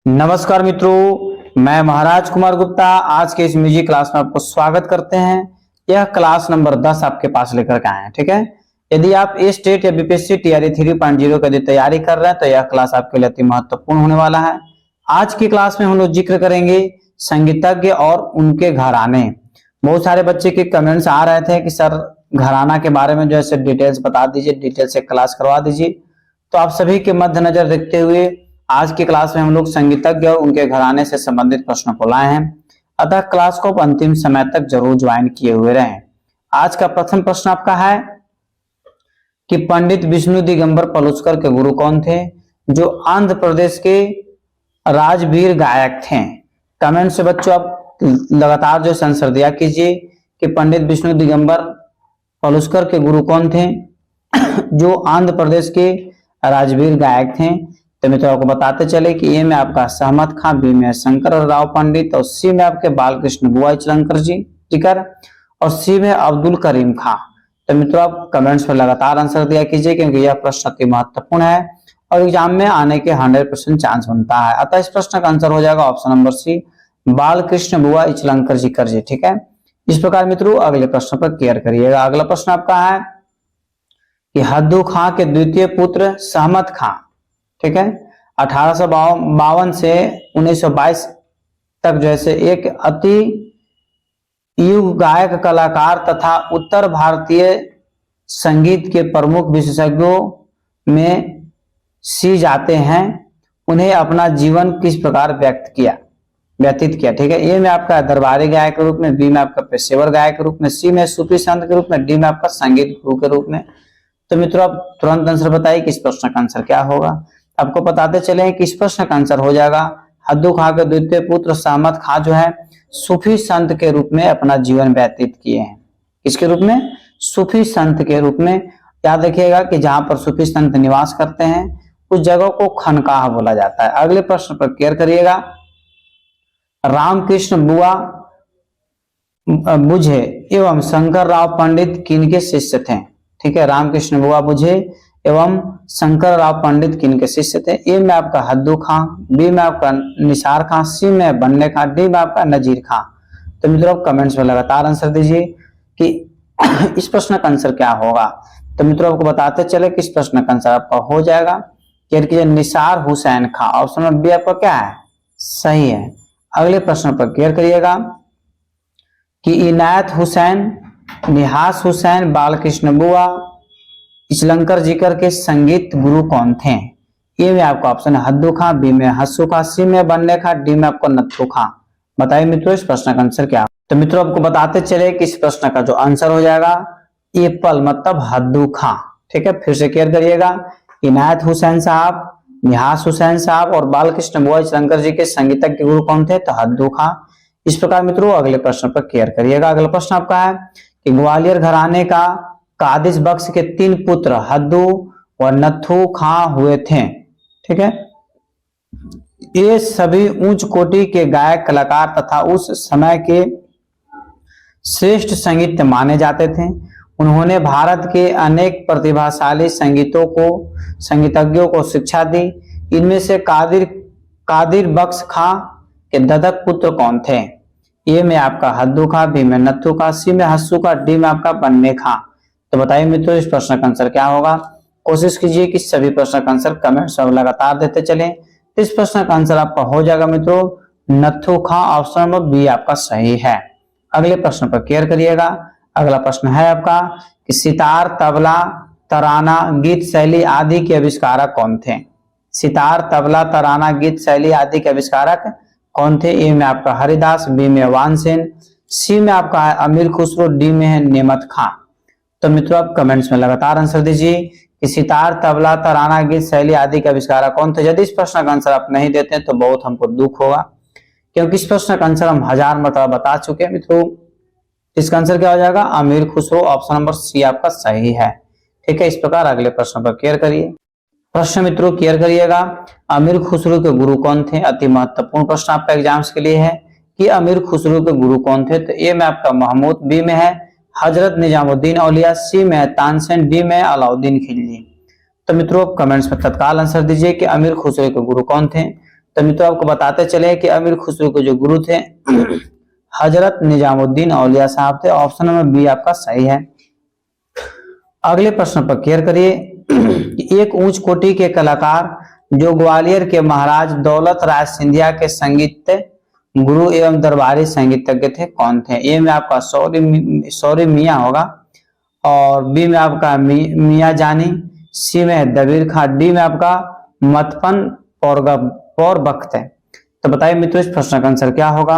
नमस्कार मित्रों, मैं महाराज कुमार गुप्ता आज के इस म्यूजिक क्लास में आपको स्वागत करते हैं। यह क्लास नंबर 10 आपके पास लेकर के आए हैं। ठीक है, यदि आप ए स्टेट या बीपीएससी टीआरई 3.0 की तैयारी कर रहे हैं तो यह क्लास आपके लिए अति महत्वपूर्ण होने वाला है। आज की क्लास में हम लोग जिक्र करेंगे संगीतज्ञ और उनके घराने। बहुत सारे बच्चे के कमेंट्स आ रहे थे कि सर घराना के बारे में जो है डिटेल्स बता दीजिए, डिटेल से क्लास करवा दीजिए। तो आप सभी के मद्देनजर रखते हुए आज की क्लास में हम लोग संगीतज्ञ और उनके घराने से संबंधित प्रश्नों को लाए हैं। अतः क्लास को अंतिम समय तक जरूर ज्वाइन किए हुए रहें। आज का प्रथम प्रश्न आपका है कि पंडित विष्णु दिगंबर पलुस्कर के गुरु कौन थे, जो आंध्र प्रदेश के राजवीर गायक थे। कमेंट से बच्चों आप लगातार जो आंसर दिया कीजिए कि पंडित विष्णु दिगंबर पलुस्कर के गुरु कौन थे, जो आंध्र प्रदेश के राजवीर गायक थे। तो मित्रों आपको बताते चले कि ए में आपका सहमत खां, बी में शंकर राव पंडित और सी में आपके बालकृष्ण बुआ इचलंकर जी टिकर और सी में अब्दुल करीम खां। तो मित्रों आप कमेंट्स में लगातार आंसर दिया कीजिए क्योंकि यह प्रश्न अति महत्वपूर्ण है और एग्जाम में आने के 100% चांस बनता है। अतः इस प्रश्न का आंसर हो जाएगा ऑप्शन नंबर सी, बालकृष्ण बुआ इचलंकर जी कर जी। ठीक है, इस प्रकार मित्रों अगले प्रश्न पर क्लियर करिएगा। अगला प्रश्न आपका है कि हद्दू खां के द्वितीय पुत्र सहमत खां, ठीक है, 1852 से 1922 तक जैसे एक अति युग गायक कलाकार तथा उत्तर भारतीय संगीत के प्रमुख विशेषज्ञों में सी जाते हैं। उन्हें अपना जीवन किस प्रकार व्यतीत किया। ठीक है, ए में आपका दरबारी गायक के रूप में, बी में आपका पेशेवर गायक के रूप में, सी में सूफी संत के रूप में, डी में आपका संगीत गुरु के रूप में। तो मित्रों आप तुरंत आंसर बताइए कि इस प्रश्न का आंसर क्या होगा। आपको बताते चले कि इस प्रश्न का आंसर हो जाएगा हद्दू खां के द्वितीय पुत्र सहमत खां जो है सूफी संत के रूप में अपना जीवन व्यतीत किए हैं। किसके रूप में? सूफी संत के रूप में। याद रखिएगा कि जहां पर सूफी संत निवास करते हैं उस जगह को खनकाह बोला जाता है। अगले प्रश्न पर क्लियर करिएगा। रामकृष्ण बुआ बुझे एवं शंकर राव पंडित किनके शिष्य थे। ठीक है, रामकृष्ण बुआ बुझे एवं शंकर राव पंडित किनके शिष्य थे। ए में आपका हद्दू खां, बी में आपका निसार खां, सी में बन्ने खां, डी में आपका नजीर खां। तो मित्रों कमेंट्स में लगातार आंसर दीजिए कि इस प्रश्न का आंसर क्या होगा। तो मित्रों आपको बताते चले कि इस प्रश्न का आंसर आपका हो जाएगा निसार हुसैन खां। ऑप्शन नंबर बी आपका क्या है? सही है। अगले प्रश्न पर क्लियर करिएगा कि इनायत हुसैन, निहास हुसैन, बालकृष्ण बुआ इचलंकर जीकर के संगीत गुरु कौन थे। ए में आपका ऑप्शन है हद्दू खां, बी में हस्सू खां, सी में बन्ने खां, डी में आपको नत्थू खां। बताइए मित्रों इस प्रश्न का आंसर क्या। तो मित्रों आपको बताते चले कि इस प्रश्न का जो आंसर हो जाएगा एप्पल मतलब हद्दू खां। ठीक है, फिर से क्लियर करिएगा। इनायत हुसैन साहब, निहास हुसैन साहब और बालकृष्ण बुआ इचलंकर जी के संगीतज्ञ गुरु कौन थे, तो हद्दू खां। इस प्रकार मित्रों अगले प्रश्न पर क्लियर करिएगा। अगला प्रश्न आपका है कि ग्वालियर घराने का कादिश बख्श के 3 पुत्र हद्दू और नत्थू खां हुए थे। ठीक है, ये सभी उच्च कोटि के गायक कलाकार तथा उस समय के श्रेष्ठ संगीत माने जाते थे। उन्होंने भारत के अनेक प्रतिभाशाली संगीतज्ञों को शिक्षा दी। इनमें से कादिर बख्श खां के ददक पुत्र कौन थे। ए में आपका हद्दू खां, बी में नत्थू खां, सी में हस्सू खां, डी में आपका बन्ने खां। तो बताइए मित्रों इस प्रश्न का आंसर क्या होगा। कोशिश कीजिए कि सभी प्रश्न का आंसर कमेंट सब लगातार देते चलें। तो इस प्रश्न का आंसर आपका हो जाएगा मित्रों नत्थू खां। ऑप्शन नंबर बी आपका सही है। अगले प्रश्न पर क्लियर करिएगा। अगला प्रश्न है आपका कि सितार, तबला, तराना, गीत शैली आदि के आविष्कारक कौन थे। सितार, तबला, तराना, गीत शैली आदि के आविष्कारक कौन थे। ए में आपका हरिदास, बी में वानसेन, सी में आपका है अमीर खुसरो, डी में है नेमत खां। तो मित्रों आप कमेंट्स में लगातार आंसर दीजिए कि सितार, तबला, तराना, गीत शैली आदि के आविष्कारक कौन थे। यदि इस प्रश्न का आंसर आप नहीं देते हैं तो बहुत हमको दुख होगा क्योंकि इस प्रश्न का आंसर हम 1000 मरतबा बता चुके हैं। मित्रों इसका आंसर क्या हो जाएगा अमीर खुसरो। ऑप्शन नंबर सी आपका सही है। ठीक है, इस प्रकार अगले प्रश्न पर क्लियर करिए। प्रश्न मित्रों क्लियर करिएगा। अमीर खुसरो के गुरु कौन थे। अति महत्वपूर्ण प्रश्न आपका एग्जाम्स के लिए है कि अमीर खुसरो के गुरु कौन थे। तो ए में आपका महमूद, बी में है हजरत निजामुद्दीन औलिया, सी में तानसेन, डी में अलाउद्दीन खिलजी। तो मित्रों कमेंट्स में तत्काल आंसर दीजिए कि अमीर खुसरो के गुरु कौन थे। तो मित्रों आपको बताते चले कि अमीर खुसरो के जो गुरु थे हजरत निजामुद्दीन औलिया साहब थे। ऑप्शन नंबर बी आपका सही है। अगले प्रश्न पर केयर करिए। एक उच्च कोटि के कलाकार जो ग्वालियर के महाराज दौलत राय सिंधिया के संगीत गुरु एवं दरबारी संगीतज्ञ थे, कौन थे? ए में आपका सौरी मियाँ होगा, और बी में आपका मियाँ जानी, सी में दबीर खां, डी में आपका मतपन पौरबख्त है। तो बताइए मित्रों इस प्रश्न का आंसर क्या होगा?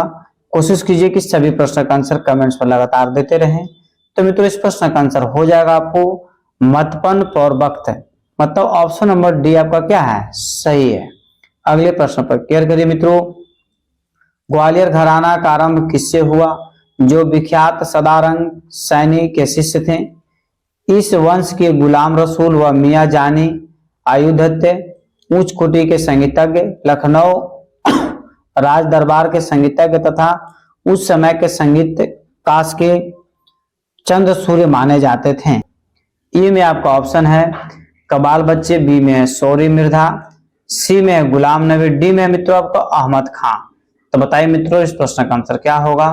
कोशिश कीजिए कि सभी प्रश्न का आंसर कमेंट्स पर लगातार देते रहें। तो मित्रों इस प्रश्न का आंसर हो जाएगा आपको मतपन पौरबख्त है, मतलब ऑप्शन नंबर डी आपका क्या है? सही है। अगले प्रश्न पर केयर करिए मित्रों। ग्वालियर घराना का आरंभ किससे हुआ? जो विख्यात सदारंग सैनी के शिष्य थे। इस वंश के गुलाम रसूल व मियाँ जानी आयुध थे, उच्च कोटि के संगीतज्ञ, लखनऊ राज दरबार के संगीतज्ञ तथा उस समय के संगीत काश के चंद्र सूर्य माने जाते थे। ए में आपका ऑप्शन है कबाल बच्चे, बी में है सौरी मिर्धा, सी में है गुलाम नबी, डी में मित्रों आपका अहमद खां। तो बताइए मित्रों इस प्रश्न का आंसर क्या होगा,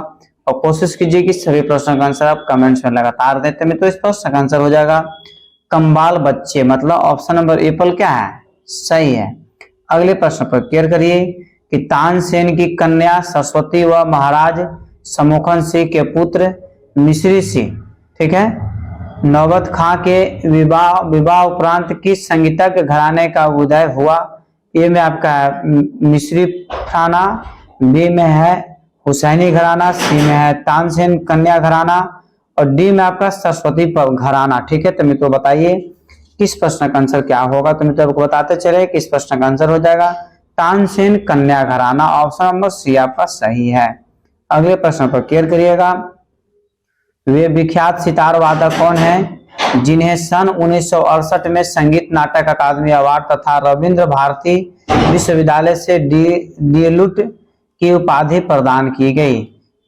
और कोशिश कीजिए कि सभी प्रश्नों का आंसर आप कमेंट्स में लगातार देते। मित्रों इस प्रश्न का आंसर हो जाएगा कम्बाल बच्चे, मतलब ऑप्शन नंबर ए पर क्या है? सही है। अगले प्रश्न पर केयर करिए कि तानसेन की कन्या सरस्वती व महाराज समोखन सिंह के पुत्र मिश्री सिंह, ठीक है, नौबत खां के विवाह उपरांत किस संगीतज्ञ घराने का उदय हुआ? ए में आपका मिश्री घराना, बी में है हुसैनी घराना, सी में है तानसेन कन्या घराना, और डी में आपका सरस्वती घराना, ठीक है। तो मित्रों बताइए किस प्रश्न का आंसर क्या होगा? तो मित्रों आपको बताते चले कि इस प्रश्न का आंसर हो जाएगा तानसेन कन्या घराना, ऑप्शन नंबर सी आपका सही है। अगले प्रश्न पर केयर करिएगा। वे विख्यात सितार वादक कौन हैं जिन्हें सन 1968 में संगीत नाटक अकादमी अवार्ड तथा रविंद्र भारती विश्वविद्यालय से डीएलुट की उपाधि प्रदान की गई?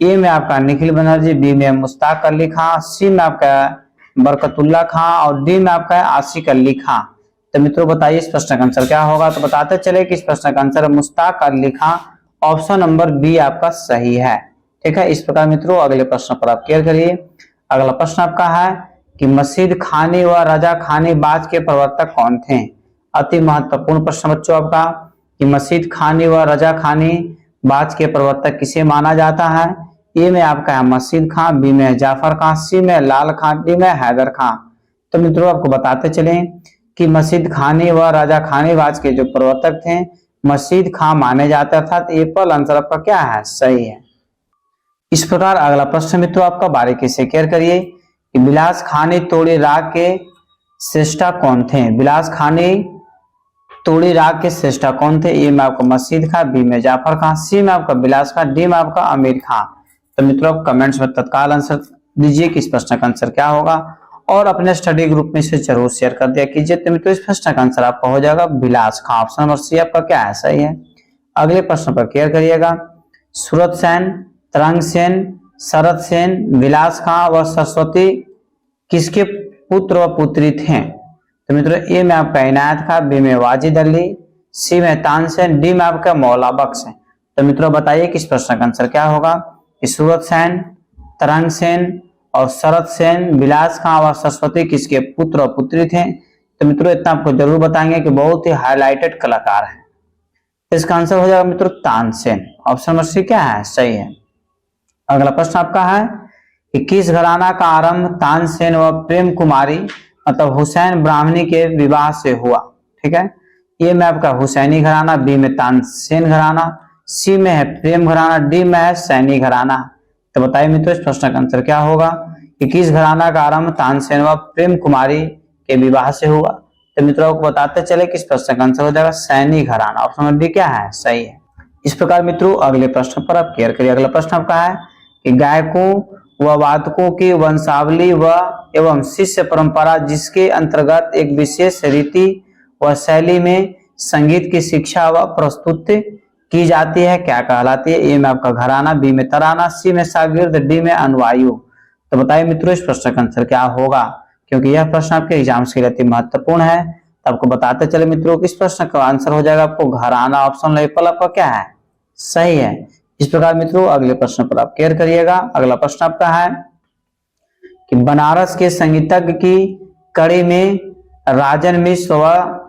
ए में आपका निखिल बनर्जी, बी में मुश्ताक अली खां, सी में आपका बरकतुल्ला खां, और डी में आपका आशिक अली खां। तो मित्रों बताइए इस प्रश्न का आंसर क्या होगा? तो बताते चले कि इस प्रश्न का आंसर मुश्ताक अली खां, ऑप्शन नंबर बी आपका सही है, ठीक है। इस प्रकार मित्रों अगले प्रश्न पर आप केयर करिए। अगला प्रश्न आपका है कि मसीद खानी व रजा खानी बाज के प्रवर्तक कौन थे? अति महत्वपूर्ण प्रश्न बच्चों आपका कि मसीद खानी व रजा खानी बाज के प्रवर्तक किसे माना जाता है? ए में आपका है मसीद खां, बी में जाफर खां, सी में लाल खां, डी में हैदर खां। तो मित्रों आपको बताते चले कि मसीद खानी व राजा खानी बाज के जो प्रवर्तक थे मसीद खां माने जाते, अर्थात ए पर आंसर आपका क्या है? सही है। इस प्रकार अगला प्रश्न मित्रों आपका बारीकी से केयर करिए कि बिलास खानी तोड़ी राग के श्रेष्ठा कौन थे? बिलास खानी तोड़ी राग के श्रेष्ठा कौन थे? ए में आपका मसीद खां, बी में जाफर खां, सी में आपका बिलास खां, डी में आपका अमीर खां। तो मित्रों आप कमेंट्स में तत्काल आंसर दीजिए कि इस प्रश्न का आंसर क्या होगा, और अपने स्टडी ग्रुप में इसे जरूर शेयर कर दिया कीजिए। तो मित्रों इस प्रश्न का आंसर आपका हो जाएगा बिलास खां, ऑप्शन नंबर सी आपका क्या है? सही है। अगले प्रश्न पर केयर करिएगा। सूरत सेन, तरंग सेन, शरद सेन, बिलास खां व सरस्वती किसके पुत्र व पुत्री थे? तो मित्रों ए में आपका इनायत खां, बी में वाजिद अली, सी में तानसेन, डी में आपका मौला बख्श है। तो मित्रों बताइए कि इस प्रश्न का आंसर क्या होगा कि सूरत सेन, तरंग सेन और शरद सेन, बिलास खां व सरस्वती किसके पुत्र और पुत्री थे? तो मित्रों इतना आपको जरूर बताएंगे कि बहुत ही हाईलाइटेड कलाकार है। इसका आंसर हो जाएगा मित्रों तानसेन, ऑप्शन नंबर सी क्या है? सही है। अगला प्रश्न आपका है कि किस घराना का आरंभ तानसेन व प्रेम कुमारी मतलब हुसैन ब्राह्मणी के विवाह से हुआ? ठीक है, ए में आपका हुसैनी घराना, बी में तानसेन घराना, सी में है प्रेम घराना, डी में है सैनी घराना। तो बताइए मित्रों इस प्रश्न का आंसर क्या होगा कि किस घराना का आरंभ तानसेन व प्रेम कुमारी के विवाह से हुआ? तो मित्रों को बताते चले कि इस प्रश्न का आंसर हो जाएगा सैनी घराना, ऑप्शन नंबर डी क्या है? सही है। इस प्रकार मित्रों अगले प्रश्न पर आप केयर करिए। अगला प्रश्न आपका है कि गायकों व वादकों की वंशावली व एवं शिष्य परंपरा जिसके अंतर्गत एक विशेष रीति व शैली में संगीत की शिक्षा व प्रस्तुत की जाती है क्या कहलाती है? ए में आपका घराना, बी में तराना, सी में शागिर्द, डी में अनुयायी। तो बताइए मित्रों इस प्रश्न का आंसर क्या होगा, क्योंकि यह प्रश्न आपके एग्जाम्स के लिए अति महत्वपूर्ण है। तो आपको बताते चले मित्रों कि इस प्रश्न का आंसर हो जाएगा आपको घराना, ऑप्शन एप्पल आपका क्या है, सही है। इस प्रकार मित्रों अगले प्रश्न पर आप केयर करिएगा। अगला प्रश्न आपका है कि बनारस के संगीतज्ञ की कड़ी में राजन मिश्र व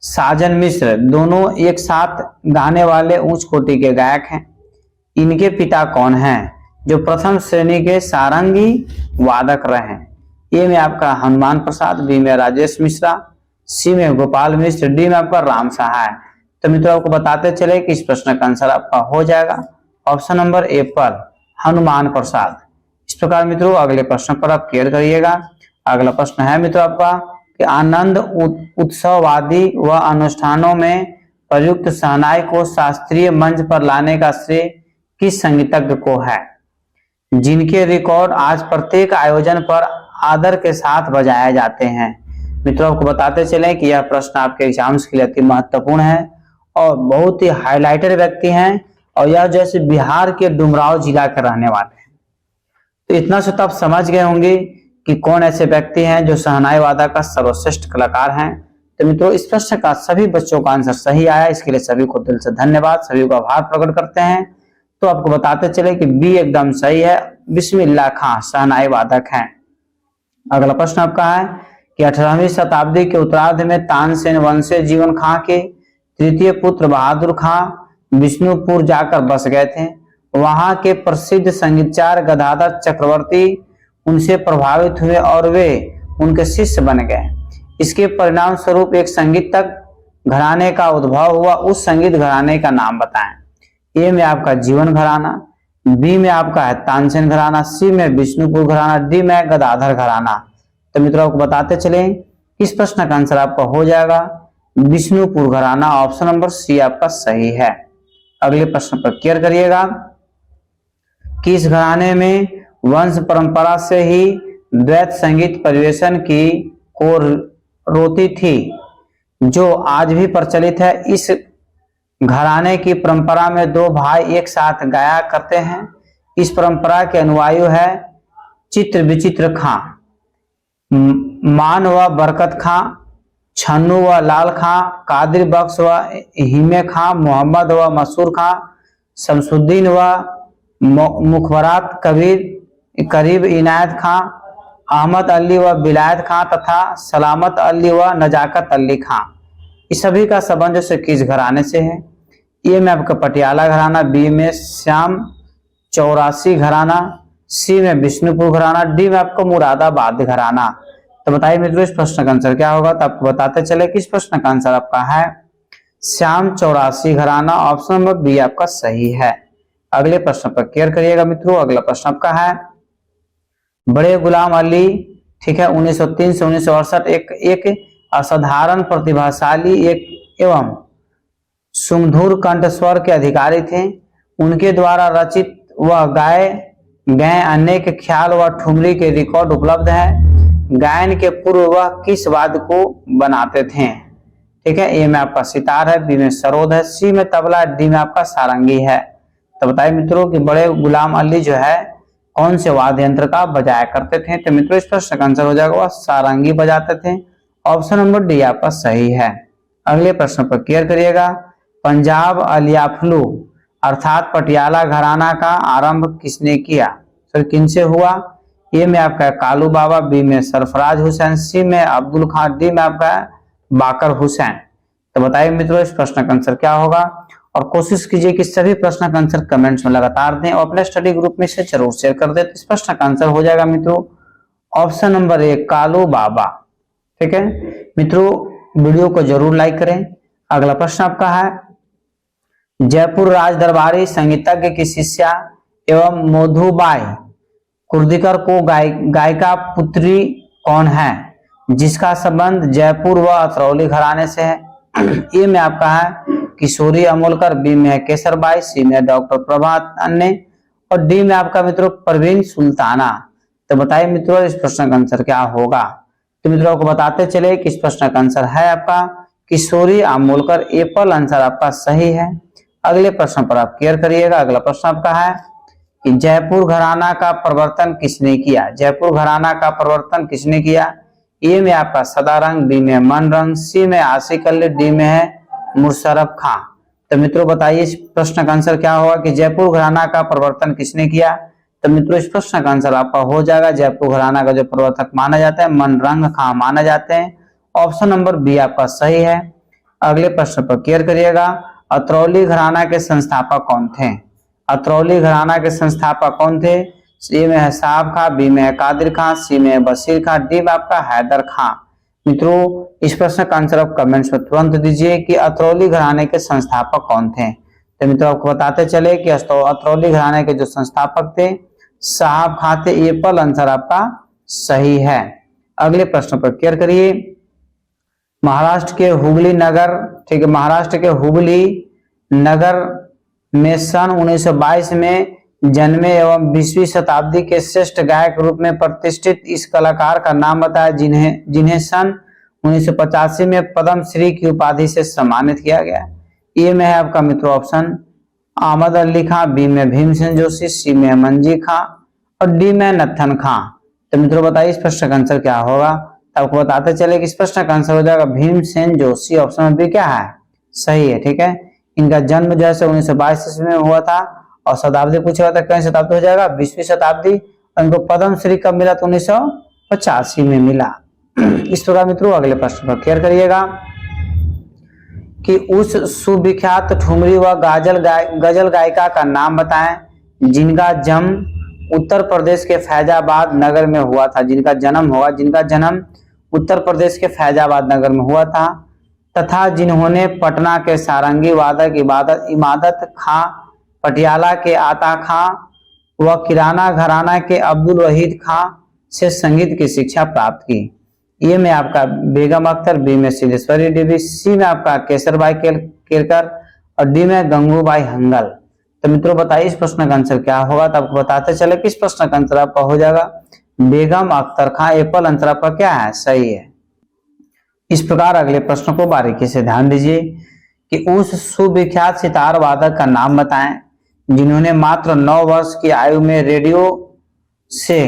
साजन मिश्र दोनों एक साथ गाने वाले उच्च कोटि के गायक हैं। इनके पिता कौन हैं जो प्रथम श्रेणी के सारंगी वादक रहे हैं? ए में आपका हनुमान प्रसाद, बी में राजेश मिश्रा, सी में गोपाल मिश्र, डी में आपका राम सहाय। तो मित्रों आपको बताते चले कि इस प्रश्न का आंसर आपका हो जाएगा option number Apple, Hanuman Prasad. इस प्रकार मित्रों अगले प्रश्न पर आप क्लियर करिएगा। अगला प्रश्न है मित्रों आपका कि आनंद उत्सववादी व अनुष्ठानों में प्रयुक्त शहनाई को शास्त्रीय मंच पर लाने का श्रेय किस संगीतज्ञ को है, जिनके रिकॉर्ड आज प्रत्येक आयोजन पर आदर के साथ बजाए जाते हैं? मित्रों आपको बताते चले कि यह प्रश्न आपके एग्जाम्स के लिए अति महत्वपूर्ण है और बहुत ही हाईलाइटेड व्यक्ति हैं और यह जैसे बिहार के डुमराव जिला के रहने वाले हैं। तो इतना से तो आप समझ गए होंगे कि कौन ऐसे व्यक्ति हैं जो शहनाई वादक का सर्वश्रेष्ठ कलाकार हैं। तो मित्रों इस प्रश्न का सभी बच्चों का आंसर सही आया, इसके लिए सभी को दिल से धन्यवाद, सभी को आभार प्रकट करते हैं। तो आपको बताते चले कि बी एकदम सही है, बिस्मिल्लाह खां शहनाई वादक हैं। अगला प्रश्न आपका है कि 18वीं शताब्दी के उत्तरार्ध में तानसेन वंशीय जीवन खां के तृतीय पुत्र बहादुर खां विष्णुपुर जाकर बस गए थे। वहां के प्रसिद्ध संगीतकार गदाधर चक्रवर्ती उनसे प्रभावित हुए और वे उनके शिष्य बन गए। इसके परिणाम स्वरूप एक संगीतज्ञ घराने का उद्भव हुआ। उस संगीत घराने का नाम बताएं। ए में आपका जीवन घराना, बी में आपका है तानसेन घराना, सी में विष्णुपुर घराना, डी में गदाधर घराना। तो मित्रों आपको बताते चले इस प्रश्न का आंसर आपका हो जाएगा विष्णुपुर घराना, ऑप्शन नंबर सी आपका सही है। अगले प्रश्न पर क्लियर करिएगा कि इस घराने में वंश परंपरा से ही द्वैत संगीत परिवेशन की को रोती थी जो आज भी प्रचलित है। इस घराने की परंपरा में दो भाई एक साथ गाया करते हैं। इस परंपरा के अनुयायी है चित्र विचित्र खां, मान व बरकत खां, छन्नू व लाल खां, कादिर बख्श व हिमे खां, मोहम्मद व मसूर खां, शमसुद्दीन व मुखबरात करीब इनायत खां, अहमद अली व बिलायत खां तथा सलामत अली व नजाकत अली खां। इस सभी का संबंध से किस घराने से है? ए में आपका पटियाला घराना, बी में श्याम चौरासी घराना, सी में विष्णुपुर घराना, डी में आपको मुरादाबाद घराना। तो बताइए मित्रों इस प्रश्न का आंसर क्या होगा? तो आपको बताते चले कि इस प्रश्न का आंसर आपका है श्याम चौरासी घराना, ऑप्शन नंबर बी आपका सही है। अगले प्रश्न पर क्लियर करिएगा मित्रों। अगला प्रश्न आपका है बड़े गुलाम अली, ठीक है, 1903 से 1968 एक असाधारण प्रतिभाशाली एक एवं सुमधुर कंठस्वर के अधिकारी थे। उनके द्वारा रचित व गाए गए अनेक ख्याल व ठुमरी के रिकॉर्ड उपलब्ध है। गायन के पूर्व वह किस वाद्य को बनाते थे? ठीक है, ए में आपका सितार है, बी में सरोद है, सी में तबला, डी में आपका सारंगी है। तो बताइए मित्रों कि बड़े गुलाम अली जो है कौन से वाद्य यंत्र का बजाया करते थे? तो मित्रों इस प्रश्न का आंसर हो जाएगा वह सारंगी बजाते थे, ऑप्शन नंबर डी आपका सही है। अगले प्रश्न पर क्लियर करिएगा। पंजाब अलियाफलू अर्थात पटियाला घराना का आरंभ किसने किया? सर किनसे हुआ? ए में आपका कालू बाबा, बी में सरफराज हुसैन, सी में अब्दुल खान, डी में आपका बाकर हुसैन। तो बताइए मित्रों इस प्रश्न का आंसर क्या होगा? और कोशिश कीजिए कि सभी प्रश्न का आंसर कमेंट्स में लगातार दें और अपने स्टडी ग्रुप में से जरूर शेयर कर दें। इस प्रश्न का आंसर हो जाएगा मित्रों ऑप्शन नंबर ए कालू बाबा। ठीक है मित्रों, वीडियो को जरूर लाइक करें। अगला प्रश्न आपका है जयपुर राज दरबारी संगीतज्ञ की शिष्या एवं मधुबाई कुर्दिकर को गायिका पुत्री कौन है जिसका संबंध जयपुर व अतरौली घराने से है? ए में आपका है किशोरी अमोलकर, बी में है केसरबाई, सी में डॉक्टर प्रभात अन्य और डी में आपका मित्रों परवीन सुल्ताना। तो बताइए मित्रों इस प्रश्न का आंसर क्या होगा? तो मित्रों को बताते चले कि इस प्रश्न का आंसर है आपका किशोरी अमोलकर, एप्पल आंसर आपका सही है। अगले प्रश्न पर आप क्लियर करिएगा। अगला प्रश्न आपका है कि जयपुर घराना का प्रवर्तन किसने किया? जयपुर घराना का प्रवर्तन किसने किया? ए में आपका सदारंग, बी में मन रंग, सी में आशिक अली, डी में है मुशर्रफ खां। तो मित्रों बताइए इस प्रश्न का आंसर क्या होगा कि जयपुर घराना का प्रवर्तन किसने किया। तो मित्रों इस प्रश्न का आंसर आपका हो जाएगा, जयपुर घराना का जो प्रवर्तक माना जाता है मन रंग खां माना जाते हैं। ऑप्शन नंबर बी आपका सही है। अगले प्रश्न पर केयर करिएगा, अतरौली घराना के संस्थापक कौन थे। अतरौली घराना के संस्थापक कौन थे। ए में है साहब खां, बी में है कादिर खां, सी में है बशीर खां, डी में आपका हैदर खां। मित्रों इस प्रश्न का आंसर आप कमेंट्स में तुरंत दीजिए कि अतरौली घराने के संस्थापक कौन थे। तो मित्रों आपको बताते चले कि अतरौली घराने के जो संस्थापक थे साहब खां थे। ये पल आंसर आपका सही है। अगले प्रश्न पर केयर करिए, महाराष्ट्र के हुगली नगर, ठीक है, महाराष्ट्र के हुगली नगर में सन 1922 में जन्मे एवं 20वीं शताब्दी के श्रेष्ठ गायक रूप में प्रतिष्ठित इस कलाकार का नाम बताया जिन्हें सन 1985 में पद्मश्री की उपाधि से सम्मानित किया गया। ए में है आपका मित्रों ऑप्शन अहमद अली खां, बी में भीमसेन जोशी, सी में मंजी खां और डी में नत्थन खां। तो मित्रों बताइए इस प्रश्न का आंसर क्या होगा। तो आपको बताते चले कि इस प्रश्न का आंसर हो जाएगा Bhimsen Joshi. Option number B क्या है सही है। ठीक है, इनका जन्म जो है 1922 ईस्वी में हुआ था और शताब्दी पूछा हुआ था, कौन शताब्दी हो जाएगा 20वीं शताब्दी। और इनको पद्मश्री कब मिला तो 1985 में मिला। इस प्रकार मित्रों अगले प्रश्न पर केयर करिएगा कि उस सुविख्यात ठुमरी व गजल गायिका का नाम बताएं जिनका जन्म उत्तर प्रदेश के फैजाबाद नगर में हुआ था। जिनका जन्म उत्तर प्रदेश के फैजाबाद नगर में हुआ था तथा जिन्होंने पटना के सारंगी वादक इमादत खां, पटियाला के आता खां व किराना घराना के अब्दुल वहीद खां से संगीत की शिक्षा प्राप्त की। ए में आपका बेगम अख्तर, बी में सिद्धेश्वरी देवी, सी में आपका केसरबाई केरकर और डी में गंगूबाई हंगल। तो मित्रों बताइए इस प्रश्न का आंसर क्या होगा। तो आपको बताते चले कि इस प्रश्न का आंसर आपका हो जाएगा बेगम अख्तर खां। एप्पल आंसर आपका क्या है सही है। इस प्रकार अगले प्रश्न को बारीकी से ध्यान दीजिए कि उस सुविख्यात सितार वादक का नाम बताएं जिन्होंने मात्र 9 वर्ष की आयु में रेडियो से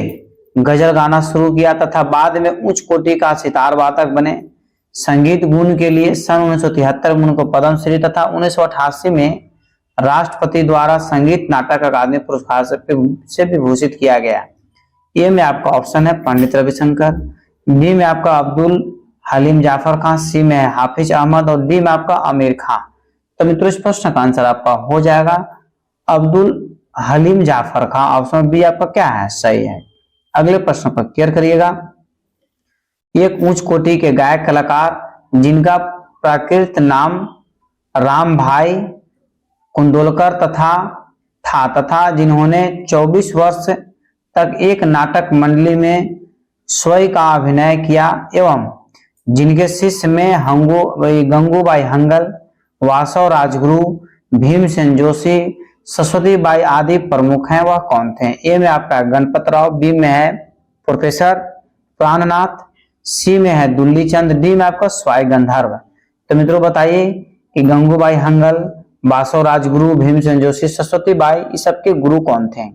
गजल गाना शुरू किया तथा बाद में उच्च कोटि का सितार वादक बने। संगीत गुण के लिए सन 1973 में उनको पद्मश्री तथा 1988 में राष्ट्रपति द्वारा संगीत नाटक अकादमी पुरस्कार से विभूषित किया गया। ए में आपका ऑप्शन है पंडित रविशंकर, बी में आपका अब्दुल हलीम जाफर खां, सी में है हाफिज अहमद और डी में आपका आमिर खां। तो मित्रों इस प्रश्न का आंसर आपका हो जाएगा अब्दुल हलीम जाफर खां। ऑप्शन बी आपका क्या है सही है। अगले प्रश्न पर केयर करिएगा, एक उच्च कोटि के गायक कलाकार जिनका प्राकृत नाम राम भाई कुंडोलकर तथा जिन्होंने 24 वर्ष तक एक नाटक मंडली में स्वयं का अभिनय किया एवं जिनके शिष्य में गंगूबाई हंगल, वासव राजगुरु, भीमसेन जोशी, सरस्वती बाई आदि प्रमुख हैं, वह कौन थे। ए में आपका गणपत राव, बी में है प्रोफेसर प्राणनाथ, सी में है दुल्ली चंद, डी में आपका स्वाई गंधर्व। तो मित्रों बताइए कि गंगूबाई हंगल, वासव राजगुरु, भीमसेन जोशी, सरस्वती बाई इस सबके गुरु कौन थे।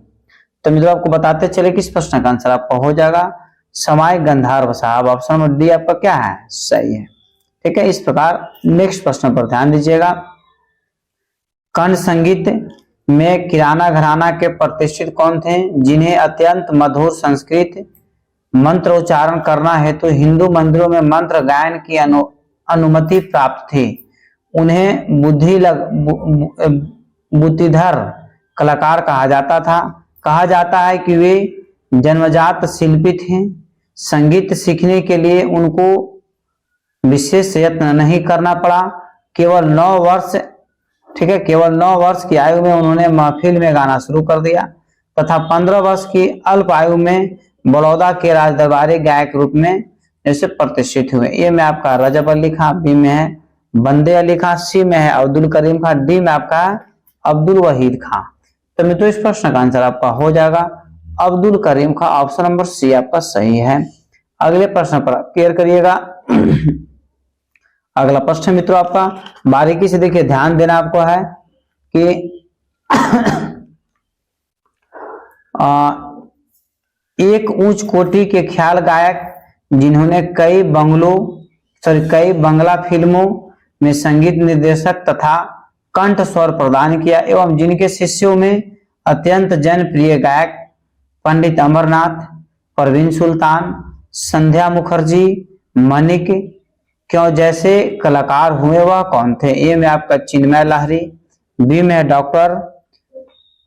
तो मित्रों आपको बताते चले कि इस प्रश्न का आंसर आपका हो जाएगा समाई गंधर्व साहब। ऑप्शन नंबर डी आपका क्या है सही है। ठीक है, इस प्रकार नेक्स्ट प्रश्न पर ध्यान दीजिएगा, कर्ण संगीत में किराना घराना के प्रतिष्ठित कौन थे जिन्हें अत्यंत मधुर संस्कृत मंत्र उच्चारण करना हेतु हिंदू मंदिरों में मंत्र गायन की अनुमति प्राप्त थी। उन्हें बुद्धिधर कलाकार कहा जाता था। कहा जाता है कि वे जन्मजात शिल्पी थे। संगीत सीखने के लिए उनको विशेष यत्न नहीं करना पड़ा। केवल 9 वर्ष, ठीक है, केवल 9 वर्ष की आयु में उन्होंने महफिल में गाना शुरू कर दिया तथा 15 वर्ष की अल्प आयु में बड़ौदा के राजदरबारी गायक रूप में जैसे प्रतिष्ठित हुए। ए में आपका रजब अली खां, बी में है बंदे अली खां, सी में है अब्दुल करीम खां, डी में आपका अब्दुल वहीद खां। तो मित्रों इस प्रश्न का आंसर आपका हो जाएगा अब्दुल करीम खां। ऑप्शन नंबर सी आपका सही है। अगले प्रश्न पर क्लियर करिएगा। अगला प्रश्न मित्रों आपका बारीकी से देखिए, ध्यान देना आपको है कि एक उच्च कोटि के ख्याल गायक जिन्होंने कई बंगला फिल्मों में संगीत निर्देशक तथा कंठ स्वर प्रदान किया एवं जिनके शिष्यों में अत्यंत जनप्रिय गायक पंडित अमरनाथ, परवीन सुल्तान, संध्या मुखर्जी, मणिक क्यों जैसे कलाकार हुए, वह कौन थे? ए में आपका चिन्मय लाहिरी, बी में है डॉक्टर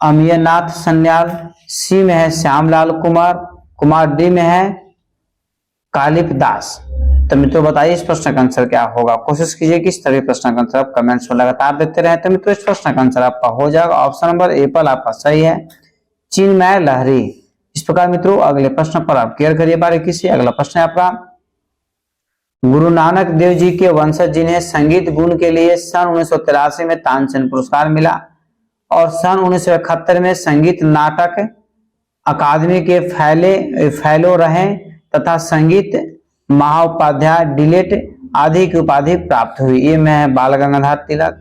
अमियनाथ सन्याल, सी में है श्यामलाल कुमार, डी में है कालिप दास। तो मित्रों बताइए इस प्रश्न का आंसर क्या होगा? कोशिश कीजिए कि इस तरह प्रश्न का आंसर आप कमेंट्स में लगातार देते रहे। तो मित्रों इस प्रश्न का आंसर आपका हो जाएगा ऑप्शन नंबर ए पर आपका सही है, चिन्मय लाहिरी। इस प्रकार मित्रों अगले प्रश्न पर आप क्लियर करिए बारीकी से। अगला प्रश्न है आपका, गुरु नानक देव जी के वंशज जिन्हें संगीत गुण के लिए सन 1983 में तानसेन पुरस्कार मिला और सन 1971 में संगीत नाटक अकादमी के फेलो रहे तथा संगीत महाउपाध्याय डिलेट आदि की उपाधि प्राप्त हुई। ए में है बाल गंगाधर तिलक,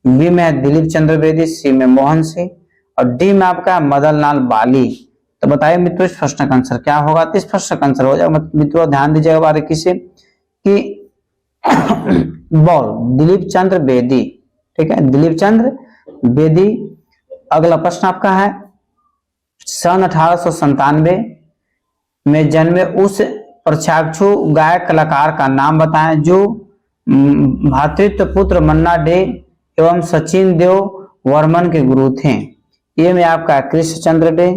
बी में है दिलीप चंद्र बेदी, सी में मोहन सिंह और डी में आपका मदन लाल बाली। तो बताइए मित्रों इस प्रश्न का आंसर क्या होगा? तो इस प्रश्न का आंसर हो जाएगा मित्रों, ध्यान दीजिएगा बारीकी से कि बॉल दिलीप चंद्र बेदी, ठीक है, दिलीप चंद्र बेदी। अगला प्रश्न आपका है, सन 1897 में जन्मे उस प्रक्षाक्षु गायक कलाकार का नाम बताएं जो भातृत्व पुत्र मन्ना डे एवं सचिन देव वर्मन के गुरु थे। ए में आपका कृष्ण चंद्र डे,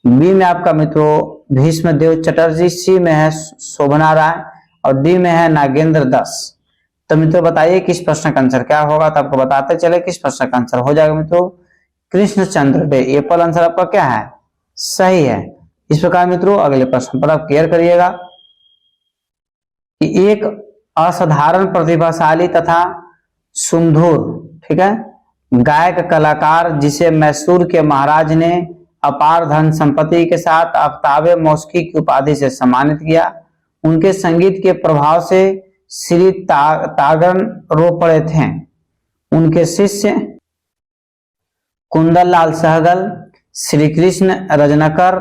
बी में आपका मित्रों भीष्म देव चटर्जी, सी में है शोभना राय और डी में है नागेंद्र दास। तो मित्रों बताइए कि इस प्रश्न का आंसर क्या होगा? तो आपको बताते चले कि इस प्रश्न का आंसर हो जाएगा मित्रों कृष्ण चंद्र डे। ए पर आंसर आपका क्या है? सही है। इस प्रकार मित्रों अगले प्रश्न पर आप क्लियर करिएगा कि एक असाधारण प्रतिभाशाली तथा सुमधुर, ठीक है, गायक कलाकार जिसे मैसूर के महाराज ने अपार धन संपत्ति के साथ आफ्ताबे मौसिकी की उपाधि से सम्मानित किया, उनके संगीत के प्रभाव से श्री तागन रो पड़े थे। उनके शिष्य कुंदन लाल सहगल, श्री कृष्ण रजनकर,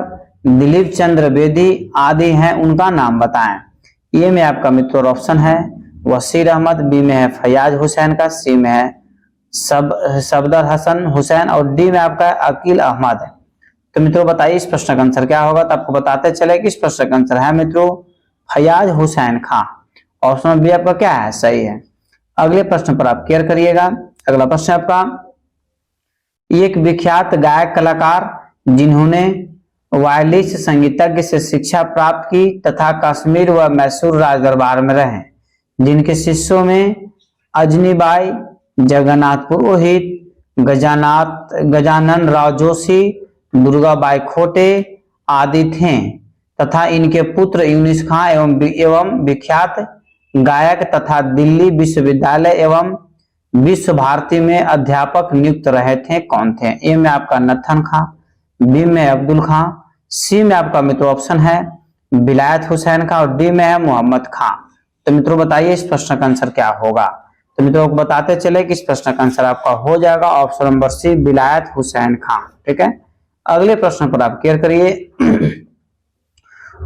दिलीप चंद्र बेदी आदि हैं, उनका नाम बताएं। ए में आपका मित्रों ऑप्शन है वसीर अहमद, बी में है फयाज हुसैन का, सी में है सफदर हसन हुसैन और डी में आपका अकील अहमद। तो मित्रों बताइए इस प्रश्न का आंसर क्या होगा? तो आपको बताते चले कि इस प्रश्न का आंसर है मित्रों फयाज हुसैन खां। ऑप्शन बी आपका क्या है? सही है। अगले प्रश्न पर आप क्लियर करिएगा। अगला प्रश्न आपका, एक विख्यात गायक कलाकार जिन्होंने वायलिन संगीतज्ञ से शिक्षा प्राप्त की तथा कश्मीर व मैसूर राज दरबार में रहे, जिनके शिष्यों में अजनीबाई, जगन्नाथ पुरोहित, गजानन राव जोशी, दुर्गाबाई खोटे आदि थे तथा इनके पुत्र यूनिस खां एवं विख्यात गायक तथा दिल्ली विश्वविद्यालय एवं विश्व भारती में अध्यापक नियुक्त रहे थे। कौन थे? ए में आपका नथन खां, बी में अब्दुल खां, सी में आपका मित्रों ऑप्शन है विलायत हुसैन खां और डी में है मोहम्मद खां। तो मित्रों बताइए इस प्रश्न का आंसर क्या होगा? तो मित्रों को बताते चले कि इस प्रश्न का आंसर आपका हो जाएगा ऑप्शन नंबर सी विलायत हुसैन खां, ठीक है। अगले प्रश्न पर आप क्लियर करिए।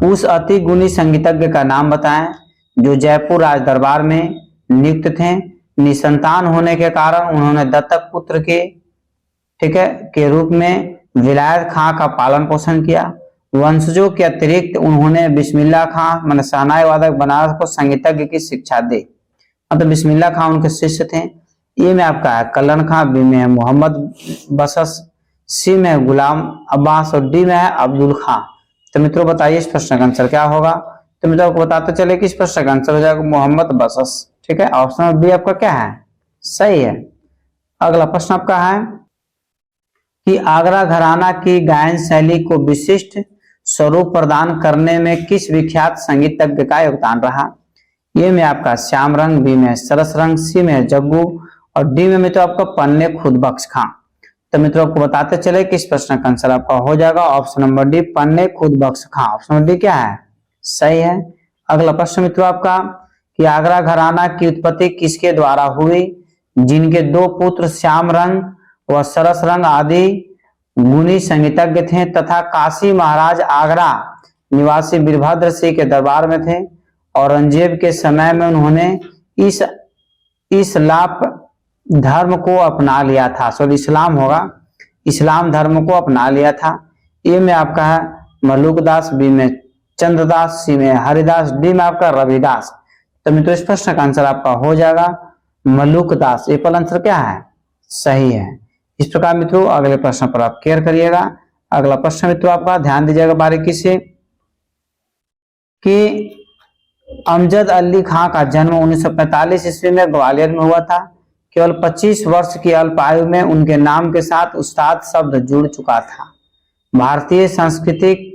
उस अति गुणी संगीतज्ञ का नाम बताएं जो जयपुर राज दरबार में नियुक्त थे। निसंतान होने के कारण उन्होंने दत्तक पुत्र के, ठीक है, के रूप में विलायत खां का पालन पोषण किया। वंशजों के अतिरिक्त उन्होंने बिस्मिल्लाह खां माने शहनाई वादक बनारस को संगीतज्ञ की शिक्षा दी। मतलब बिस्मिल्लाह खां उनके शिष्य थे। ए में आपका है कल्लन खां, बी में है मोहम्मद बसस, सी में है गुलाम अब्बास और डी में है अब्दुल खां। तो मित्रों बताइए इस प्रश्न का आंसर क्या होगा? तो मित्रों को बताते चले कि इस प्रश्न का आंसर हो जाएगा मोहम्मद बसस, ठीक है। ऑप्शन बी आपका क्या है? सही है। अगला प्रश्न आपका है कि आगरा घराना की गायन शैली को विशिष्ट स्वरूप प्रदान करने में किस विख्यात संगीतज्ञ का योगदान रहा? ए में आपका श्याम रंग, बी में सरस रंग, सी में जग्गू और डी में मित्रों आपका पन्ने खुद बख्श खां। तो मित्रों आपको बताते चले कि इस प्रश्न का आंसर आपका हो जाएगा ऑप्शन नंबर डी पन्ने खुद बख्श खां। ऑप्शन नंबर डी क्या है? सही है। अगला प्रश्न मित्रों आपका कि आगरा घराना की उत्पत्ति किसके द्वारा हुई? जिनके दो पुत्र श्याम रंग व सरस रंग आदि गुणी संगीतज्ञ थे तथा काशी महाराज आगरा निवासी वीरभद्र सिंह के दरबार में थे। औरंगजेब के समय में उन्होंने इस इस्लाम धर्म को अपना लिया था। सॉरी इस्लाम होगा, इस्लाम धर्म को अपना लिया था। ए में आपका है मलुकदास, बी में चंद्रदास, सी में हरिदास, डी में आपका रविदास। तो मित्रों इस प्रश्न का आंसर आपका हो जाएगा मलुकदास। ये पहला आंसर क्या है? सही है। इस प्रकार मित्रों अगले प्रश्न पर आप केयर करिएगा। अगला प्रश्न मित्रों आपका ध्यान दीजिएगा बारीकी से कि अमजद अली खां का जन्म 1945 ईस्वी में ग्वालियर में हुआ था। केवल 25 वर्ष की अल्प आयु में उनके नाम के साथ उस्ताद शब्द जुड़ चुका था। भारतीय सांस्कृतिक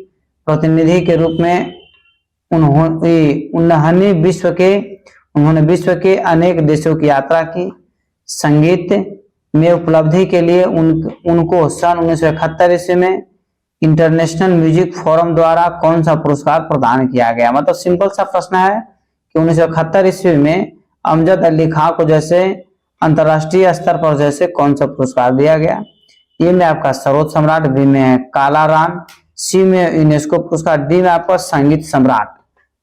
प्रतिनिधि के रूप में उन्होंने विश्व के अनेक देशों की यात्रा की। संगीत में उपलब्धि के लिए उनको सन 1971 ईस्वी में इंटरनेशनल म्यूजिक फोरम द्वारा कौन सा पुरस्कार प्रदान किया गया? मतलब सिंपल सा प्रश्न है कि 1971 ईस्वी में अमजद अली खां को जैसे अंतरराष्ट्रीय स्तर पर जैसे कौन सा पुरस्कार दिया गया? ए में आपका सरोद सम्राट, बी में है काला रान, सी में यूनेस्को पुरस्कार, डी में आपका संगीत सम्राट।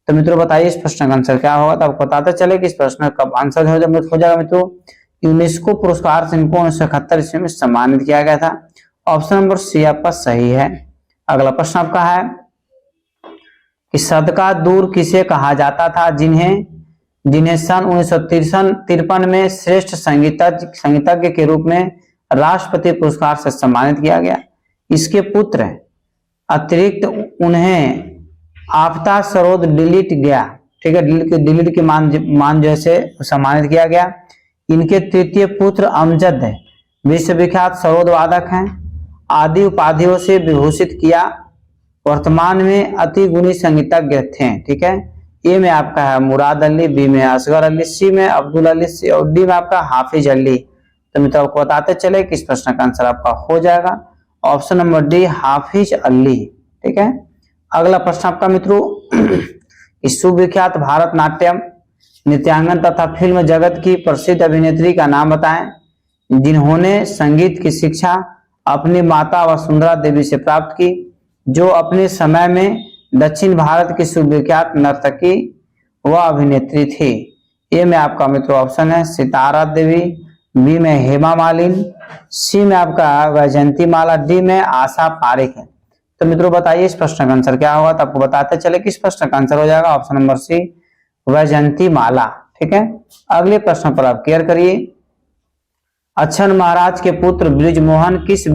तो मित्रों बताइए इस प्रश्न का आंसर क्या होगा? तो आपको बताते चले कि इस प्रश्न का आंसर हो जाएगा मित्रों यूनेस्को पुरस्कार से इनको 1971 ईस्वी में सम्मानित किया गया था। ऑप्शन नंबर सी आपका सही है। अगला प्रश्न आपका है कि सदका दूर किसे कहा जाता था जिन्हें सन 1953 में श्रेष्ठ संगीतज्ञ के रूप में राष्ट्रपति पुरस्कार से सम्मानित किया गया। इसके पुत्र अतिरिक्त उन्हें आफ्ता सरोद डिलीट गया, ठीक है, डिलीट के मान जैसे सम्मानित किया गया। इनके तृतीय पुत्र अमजद है, विश्वविख्यात सरोद वादक हैं, आदि उपाधियों से विभूषित किया, वर्तमान में अति गुणी संगीतज्ञ थे। ठीक है, ए में आपका है मुराद अली, बी में असगर अली, सी में अब्दुल अली, सी और डी में आपका हाफिज अली। तो मित्रों आपको बताते चले कि इस प्रश्न का आंसर आपका हो जाएगा ऑप्शन नंबर डी हाफिज अली। ठीक है, अगला प्रश्न आपका मित्रों इस सुविख्यात भारतनाट्यम नृत्यांगन तथा फिल्म जगत की प्रसिद्ध अभिनेत्री का नाम बताएं जिन्होंने संगीत की शिक्षा अपनी माता वसुंधरा देवी से प्राप्त की, जो अपने समय में दक्षिण भारत की सुविख्यात नर्तकी व अभिनेत्री थी। ए में आपका मित्रों ऑप्शन है सितारा देवी, बी में हेमा मालिनी, सी में आपका वैजयंती माला, डी में आशा पारेख है। तो मित्रों बताइए इस प्रश्न का आंसर क्या होगा? तो आपको बताते चले कि इस प्रश्न का आंसर हो जाएगा ऑप्शन नंबर सी वैजयंती माला। ठीक है, अगले प्रश्न पर आप केयर करिए। अच्छन महाराज के पुत्र बृजमोहन किस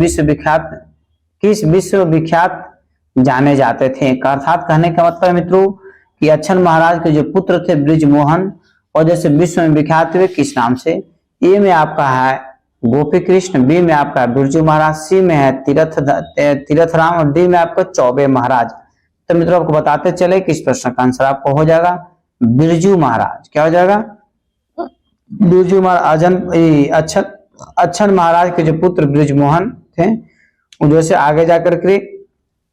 विश्वविख्यात जाने जाते थे? अर्थात कहने का मतलब मित्रों कि अच्छन महाराज के जो पुत्र थे बृजमोहन और जैसे विश्व में विख्यात हुए किस नाम से? ए में आपका है गोपी कृष्ण, बी में आपका है बिरजू महाराज, सी में है तीर्थराम और डी में आपका चौबे महाराज। तो मित्रों आपको बताते चले कि इस प्रश्न का आंसर आपको हो जाएगा बिरजू महाराज। क्या हो जाएगा? बिरजू महाराज। अच्छन महाराज के जो पुत्र बृजमोहन थे वो जैसे आगे जाकर के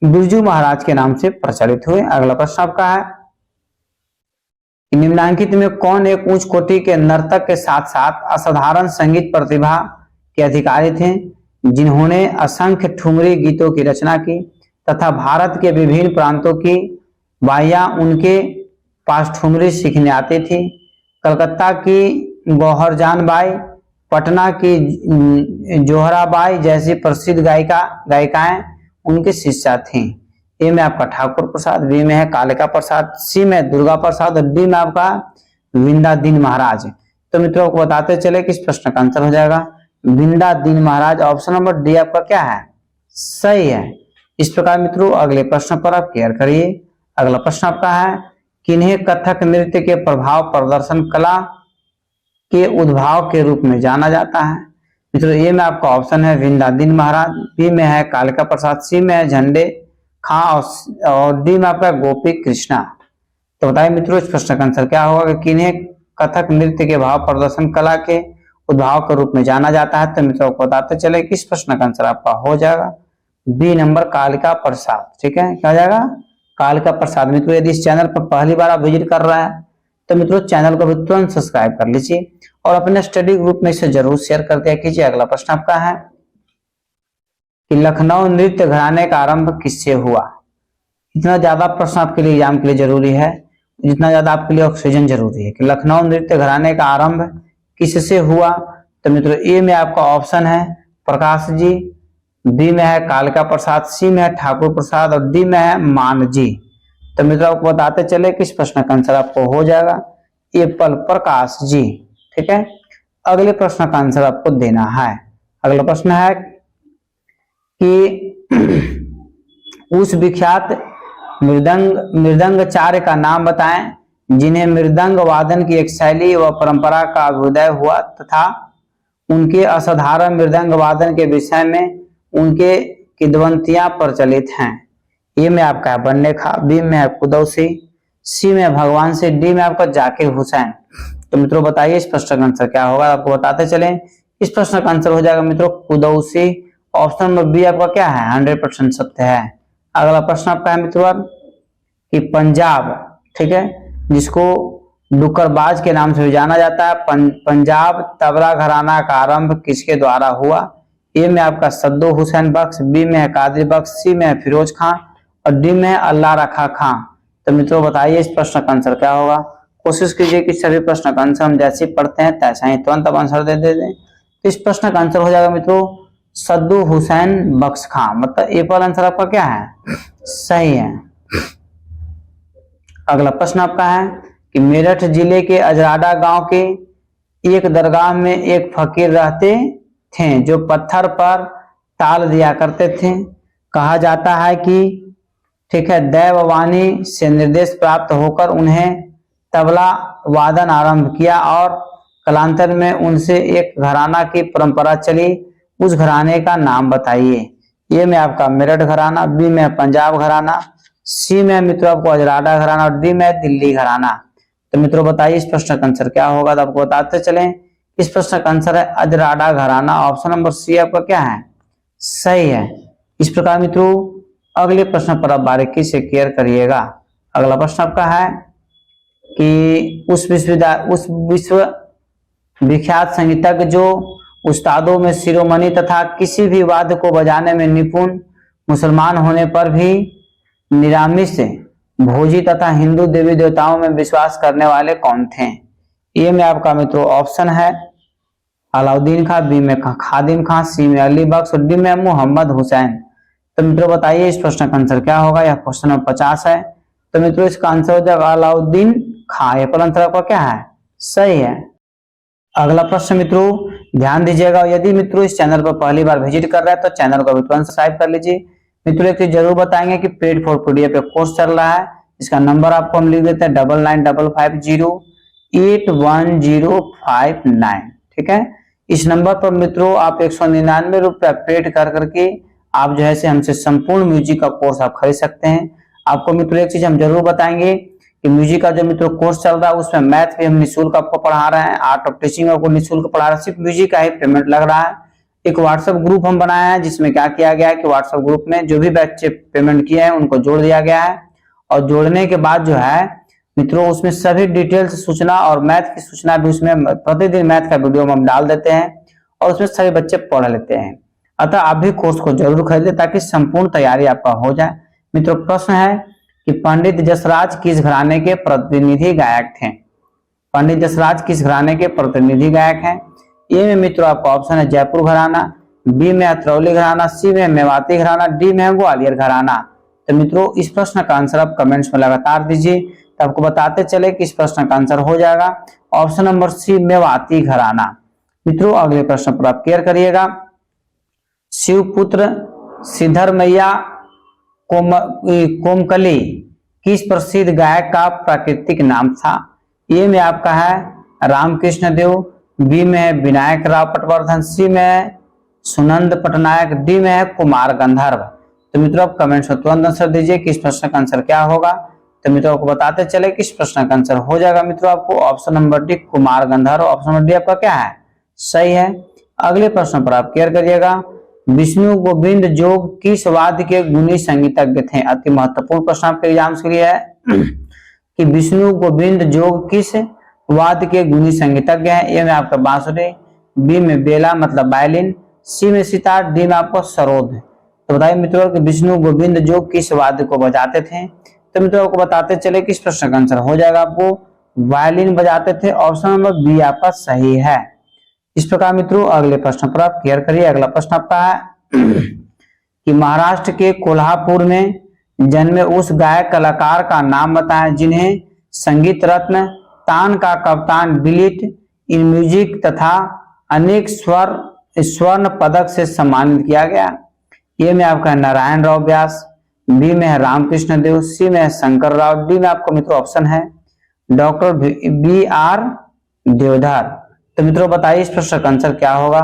बिरजू महाराज के नाम से प्रचलित हुए। अगला प्रश्न आपका है निम्नांकित में कौन एक उच्च कोटि के नर्तक के साथ साथ असाधारण संगीत प्रतिभा के अधिकारी थे जिन्होंने असंख्य ठुमरी गीतों की रचना की तथा भारत के विभिन्न प्रांतों की बाइयां उनके पास ठुमरी सीखने आती थी? कलकत्ता की गौहरजान बाई, पटना की जोहराबाई जैसी प्रसिद्ध गायिकाएं उनके शिष्या थीं। ए में आपका ठाकुर प्रसाद, बी में है कालिका प्रसाद, सी में दुर्गा प्रसाद और डी में आपका विंदा दीन महाराज। तो मित्रों को बताते चले कि इस प्रश्न का आंसर हो जाएगा विंदा दीन महाराज। ऑप्शन नंबर डी आपका क्या है? सही है। इस प्रकार मित्रों अगले प्रश्न पर आप केयर करिए। अगला प्रश्न आपका है किन्हें कथक नृत्य के प्रभाव प्रदर्शन कला के उद्भाव के रूप में जाना जाता है? मित्रों ए में आपका ऑप्शन है विंदा दीन महाराज, बी में है कालिका प्रसाद, सी में है झंडे खां और डी में आपका गोपी कृष्णा। तो बताइए मित्रों इस प्रश्न का आंसर क्या होगा कि किन्हें कथक नृत्य के भाव प्रदर्शन कला के उद्भाव के रूप में जाना जाता है? तो मित्रों को बताते चले कि इस प्रश्न का आंसर आपका हो जाएगा बी नंबर कालिका प्रसाद। ठीक है, क्या हो जाएगा? कालिका प्रसाद। मित्रों यदि इस चैनल पर पहली बार आप विजिट कर रहे हैं तो मित्रों चैनल को भी तुरंत सब्सक्राइब कर लीजिए और अपने स्टडी ग्रुप में इसे जरूर शेयर कर दिया कीजिए। अगला प्रश्न आपका है कि लखनऊ नृत्य घराने का आरंभ किससे हुआ? इतना ज्यादा प्रश्न आपके लिए एग्जाम के लिए जरूरी है। जितना ज्यादा आपके लिए ऑक्सीजन जरूरी है कि लखनऊ नृत्य घराने का आरंभ किससे हुआ। तो मित्रों ए में आपका ऑप्शन है प्रकाश जी, बी में है कालिका प्रसाद, सी में है ठाकुर प्रसाद और डी में है मान जी। तो मित्रों आपको बताते चले कि इस प्रश्न का आंसर आपको हो जाएगा एप्पल प्रकाश जी। ठीक है, अगले प्रश्न का आंसर आपको देना है। अगला प्रश्न है कि उस विख्यात मृदंगाचार्य का नाम बताएं जिन्हें मृदंग वादन की एक शैली व परंपरा का अभ्युदय हुआ तथा उनके असाधारण मृदंग वादन के विषय में उनके किंवदंतियां प्रचलित हैं। ए में आपका है बन्ने खां, बी में है कुदौसी, सी में भगवान से, डी में आपका जाकिर हुसैन। तो मित्रों बताइए इस प्रश्न का आंसर क्या होगा, आपको बताते चले। इस प्रश्न का आंसर हो जाएगा मित्रों कुदौसी। ऑप्शन नंबर बी आपका क्या है 100% सत्य है। अगला प्रश्न आपका है मित्रों कि पंजाब, ठीक है, जिसको डुक्करबाज के नाम से भी जाना जाता है, पंजाब तबला घराना का आरंभ किसके द्वारा हुआ। ए में आपका सद्दो हुसैन बख्श, बी में है कादरी बख्श, सी में है फिरोज खां और डी में है अल्लाह रखा खां। तो मित्रों बताइए इस प्रश्न का आंसर क्या होगा। कोशिश कीजिए कि सभी प्रश्न का आंसर हम जैसे पढ़ते हैं तैसा ही तुरंत अब आंसर दे दें। इस प्रश्न का आंसर हो जाएगा मित्रों सद्दू हुसैन बख्श खां, मतलब ए वाला आंसर आपका क्या है सही है। अगला प्रश्न आपका है कि मेरठ जिले के अजराडा गांव के एक दरगाह में एक फकीर रहते थे जो पत्थर पर ताल दिया करते थे। कहा जाता है कि ठीक है दैववाणी से निर्देश प्राप्त होकर उन्हें तबला वादन आरंभ किया और कालांतर में उनसे एक घराना की परंपरा चली। उस घराने का नाम बताइए। ए में आपका मेरठ घराना, बी में पंजाब घराना, सी में मित्रों आपको अजराडा घराना और डी में दिल्ली घराना। तो मित्रों बताइए इस प्रश्न का आंसर क्या होगा, तो आपको बताते चलें। इस प्रश्न का आंसर है अजराडा घराना। ऑप्शन नंबर सी आपका क्या है सही है। इस प्रकार मित्रों अगले प्रश्न पर आप बारीकी से केयर करिएगा। अगला प्रश्न आपका है कि उस विश्व विख्यात संगीतज्ञ जो उस्तादों में शिरोमणि तथा किसी भी वाद्य को बजाने में निपुण, मुसलमान होने पर भी निरामिष भोजी तथा हिंदू देवी देवताओं में विश्वास करने वाले कौन थे। ए में आपका मित्रों ऑप्शन है अलाउद्दीन खां, बी में खादिम खां, सी में अली बख्श और डी में मोहम्मद हुसैन। तो मित्रों बताइए इस प्रश्न का आंसर क्या होगा। यह क्वेश्चन नंबर 50 है। तो मित्रों इसका आंसर हो जाएगा अलाउद्दीन खां। यह आंसर आपका क्या है सही है। अगला प्रश्न मित्रों ध्यान दीजिएगा, यदि मित्रों इस चैनल पर पहली बार विजिट कर रहे हैं तो चैनल को तुरंत सब्सक्राइब कर लीजिए। मित्रों एक चीज जरूर बताएंगे कि पेड फॉर पीडीएफ पे कोर्स चल रहा है। इसका नंबर आपको हम लिख देते हैं 9955081059। ठीक है, इस नंबर पर मित्रों आप 199 रुपया पेड कर करके आप जो है से हमसे संपूर्ण म्यूजिक का कोर्स आप खरीद सकते हैं। आपको मित्रों एक चीज हम जरूर बताएंगे कि म्यूजिक का जो मित्रों कोर्स चल रहा है उसमें मैथ भी हम निःशुल्क आपको पढ़ा रहे हैं, आर्ट ऑफ टीचिंग आपको निःशुल्क पढ़ा रहे हैं, सिर्फ म्यूजिक का ही पेमेंट लग रहा है। एक व्हाट्सएप ग्रुप हम बनाया है जिसमें क्या किया गया है कि व्हाट्सएप ग्रुप में जो भी बच्चे पेमेंट किए हैं उनको जोड़ दिया गया है और जोड़ने के बाद जो है मित्रों उसमें सभी डिटेल्स सूचना और मैथ की सूचना भी उसमें प्रतिदिन मैथ का वीडियो हम डाल देते हैं और उसमें सभी बच्चे पढ़ लेते हैं। अतः आप भी कोर्स को जरूर खरीदें ताकि संपूर्ण तैयारी आपका हो जाए। मित्रों प्रश्न है कि पंडित जसराज किस घराने के प्रतिनिधि गायक थे। पंडित जसराज किस घराने के प्रतिनिधि गायक हैं। ए में मित्रों आपका ऑप्शन है जयपुर घराना, बी में अतरौली घराना, सी में मेवाती घराना, डी में ग्वालियर घराना। तो मित्रों इस प्रश्न का आंसर आप कमेंट्स में लगातार दीजिए तो आपको बताते चले कि इस प्रश्न का आंसर हो जाएगा ऑप्शन नंबर सी मेवाती घराना। मित्रों अगले प्रश्न पर आप केयर करिएगा। शिवपुत्र सिद्धरमैया कोमकली किस प्रसिद्ध गायक का प्राकृतिक नाम था। ए में आपका है रामकृष्ण देव, बी में है विनायक राव पटवर्धन, सी में है सुनंद पटनायक, डी में है कुमार गंधर्व। तो मित्रों आप कमेंट्स में तुरंत आंसर दीजिए कि इस प्रश्न का आंसर क्या होगा। तो मित्रों आपको बताते चले कि इस प्रश्न का आंसर हो जाएगा मित्रों आपको option number D Kumar Gandharva. Option number D आपका क्या है सही है। अगले प्रश्न पर आप केयर करिएगा। विष्णु गोविंद जोग किस वाद्य के गुणी संगीतज्ञ थे। अति महत्वपूर्ण प्रश्न आपके एग्जाम्स के लिए है कि विष्णु गोविंद जोग किस वाद्य के गुणी संगीतज्ञ हैं। ए में आपका बांसुरी, बी में बेला मतलब वायलिन, सी में सितार, डी में आपको सरोद। तो बताइए मित्रों कि विष्णु गोविंद जोग किस वाद्य को बजाते थे। तो मित्रों आपको बताते चले किस प्रश्न का आंसर हो जाएगा आपको वायलिन बजाते थे, ऑप्शन नंबर बी आपका सही है। इस प्रकार मित्रों अगले प्रश्न पर आप क्लियर करिए। अगला प्रश्न आपका है कि महाराष्ट्र के कोल्हापुर में जन्मे उस गायक कलाकार का नाम बताएं जिन्हें संगीत रत्न, तान का कप्तान, डिलीट इन म्यूजिक तथा अनेक स्वर्ण पदक से सम्मानित किया गया। ए में आपका नारायण राव व्यास, बी में है रामकृष्ण देव, सी में है शंकर राव, डी में आपको मित्रों ऑप्शन है डॉक्टर बी आर देवधर। तो मित्रों बताइए इस प्रश्न का आंसर क्या होगा।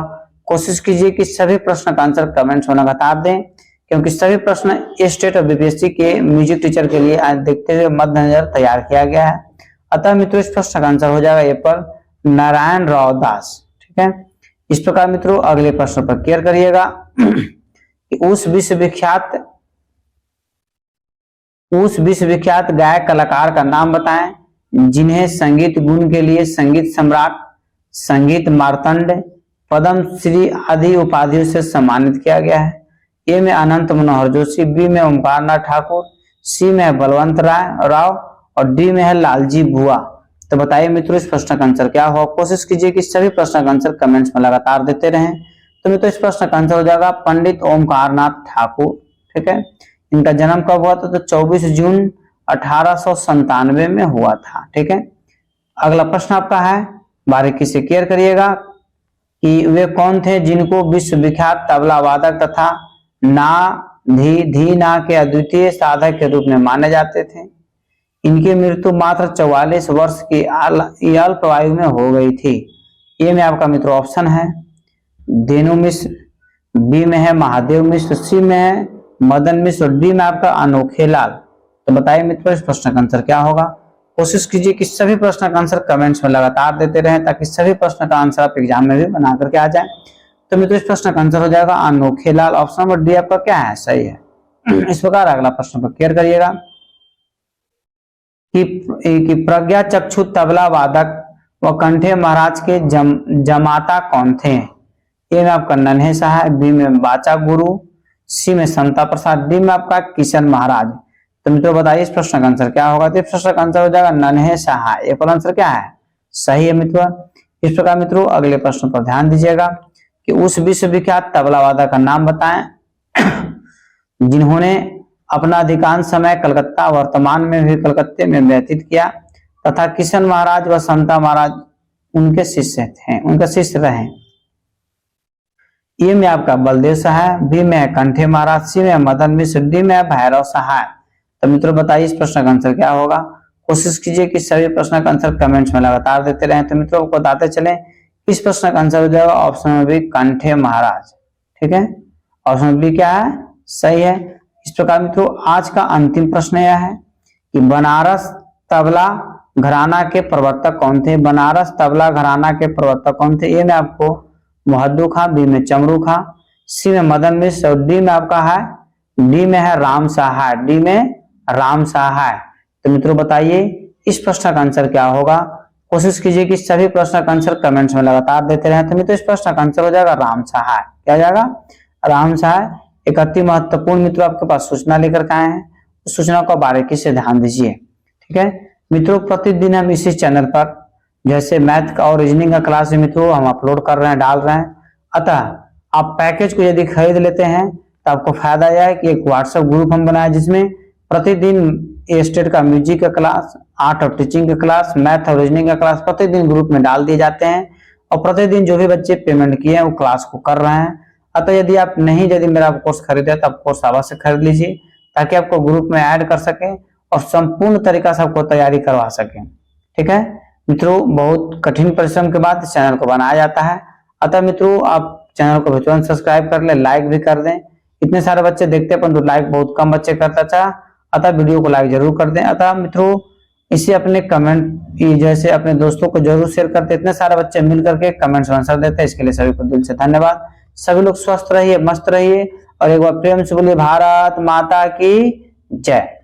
कोशिश कीजिए कि सभी प्रश्न का आंसर कमेंट्स में लगातार दें, क्योंकि सभी प्रश्न स्टेट और बीपीएससी के म्यूजिक टीचर के लिए आज देखते हुए मद्देनजर तैयार किया गया है। अतः मित्रों इस प्रश्न का आंसर हो जाएगा ए पर नारायण राव दास। ठीक है, इस प्रकार मित्रों अगले प्रश्न पर क्लियर करिएगा कि उस विश्वविख्यात गायक कलाकार का नाम बताएं जिन्हें संगीत गुण के लिए संगीत सम्राट, संगीत मार्तंड, पद्म श्री आदि उपाधियों से सम्मानित किया गया है। ए में अनंत मनोहर जोशी, बी में ओमकार नाथ ठाकुर, सी में है बलवंत राव और डी में है लालजी बुआ। तो बताइए मित्रों इस प्रश्न का आंसर क्या होगा। कोशिश कीजिए कि सभी प्रश्न का आंसर कमेंट्स में लगातार देते रहें। तो मित्रों इस प्रश्न का आंसर हो जाएगा पंडित ओमकार नाथ ठाकुर। ठीक है, इनका जन्म कब हुआ था, तो 24 जून 1897 में हुआ था। ठीक है, अगला प्रश्न आपका है, बारीकी से क्लियर करिएगा कि वे कौन थे जिनको विश्वविख्यात तबला वादक तथा ना धी ना के अद्वितीय साधक के रूप में माने जाते थे। इनकी मृत्यु मात्र 44 वर्ष की अल्पायु में हो गई थी। ए में आपका मित्रों ऑप्शन है देनु मिश्र, बी में है महादेव मिश्र, सी में है मदन मिश्र और डी में आपका अनोखे लाल। तो बताइए मित्रों इस प्रश्न का आंसर क्या होगा। कोशिश कीजिए कि सभी प्रश्न का आंसर कमेंट्स में लगातार देते रहें ताकि सभी प्रश्न का आंसर आप एग्जाम में भी बना करके आ जाए। तो मित्रों इस प्रश्न का आंसर हो जाएगा अनोखे लाल। ऑप्शन नंबर डी आपका क्या है, सही है। इस प्रकार अगला प्रश्न पर क्लियर करिएगा कि प्रज्ञा चक्षु तबला वादक व कंठे महाराज के जमाता कौन थे। ए में आपका नन्हे सहाय, बी में बाचा गुरु, सी में समता प्रसाद, डी में आपका किशन महाराज। तो मित्रों बताइए इस प्रश्न का आंसर क्या होगा। तो इस प्रश्न का आंसर हो जाएगा नन्हे सहाय। ए पर आंसर क्या है, सही है मित्रों। इस प्रकार मित्रों अगले प्रश्न पर ध्यान दीजिएगा कि उस विश्वविख्यात तबला वादक का नाम बताएं जिन्होंने अपना अधिकांश समय कलकत्ता, वर्तमान में भी कलकत्ते में व्यतीत किया तथा किशन महाराज व समता महाराज उनके शिष्य रहे। ए में आपका बलदेव सहाय, बी में है कंठे महाराज, सी में मदन मिश्र, डी में है भैरव सहाय। तो मित्रों बताइए इस प्रश्न का आंसर क्या होगा। कोशिश कीजिए कि सभी प्रश्न का आंसर कमेंट्स में लगातार देते रहें। तो मित्रों को बताते चले इस प्रश्न का आंसर हो जाएगा ऑप्शन नंबर बी कंठे महाराज। ठीक है, ऑप्शन नंबर बी क्या है, सही है। इस प्रकार मित्रों आज का अंतिम प्रश्न यह है कि बनारस तबला घराना के प्रवर्तक कौन थे। बनारस तबला घराना के प्रवर्तक कौन थे। ए में आपको मुहद्दू खां, बी में चमरू खां, सी में मदन मिश्र और डी में आपका है राम सहाय, डी में राम सहाय। तो मित्रों बताइए इस प्रश्न का आंसर क्या होगा। कोशिश कीजिए कि सभी प्रश्न का आंसर कमेंट्स में लगातार देते रहें। तो मित्रों इस प्रश्न का आंसर हो जाएगा राम सहाय। क्या जाएगा, राम सहाय। एक अति महत्वपूर्ण मित्रों आपके पास सूचना लेकर के आए हैं, उस सूचना को बारीकी से ध्यान दीजिए। ठीक है मित्रों, प्रतिदिन हम इसी चैनल पर जैसे मैथ का और रीजनिंग का क्लास मित्रों हम अपलोड कर रहे हैं, डाल रहे हैं। अतः आप पैकेज को यदि खरीद लेते हैं तो आपको फायदा यह है कि एक व्हाट्सएप ग्रुप हम बनाए जिसमें प्रतिदिन स्टेट का म्यूजिक का क्लास, आर्ट और टीचिंग का क्लास, मैथ और रीजनिंग का क्लास प्रतिदिन ग्रुप में डाल दिए जाते हैं और प्रतिदिन जो भी बच्चे पेमेंट किए हैं वो क्लास को कर रहे हैं। अतः यदि मेरा कोर्स खरीदे तो आप कोर्स अवश्य खरीद लीजिए ताकि आपको ग्रुप में ऐड कर सके और संपूर्ण तरीका से आपको तैयारी करवा सके। ठीक है मित्रों, बहुत कठिन परिश्रम के बाद चैनल को बनाया जाता है। अतः मित्रों आप चैनल को भी तुरंत सब्सक्राइब कर ले, लाइक भी कर दें। इतने सारे बच्चे देखते हैं परंतु लाइक बहुत कम बच्चे करता चाह, अतः वीडियो को लाइक जरूर कर दें। अतः मित्रों इसे अपने कमेंट जैसे अपने दोस्तों को जरूर शेयर करते। इतने सारे बच्चे मिल करके कमेंट्स आंसर देते हैं, इसके लिए सभी को दिल से धन्यवाद। सभी लोग स्वस्थ रहिए, मस्त रहिए और एक बार प्रेम से बोलिए भारत माता की जय।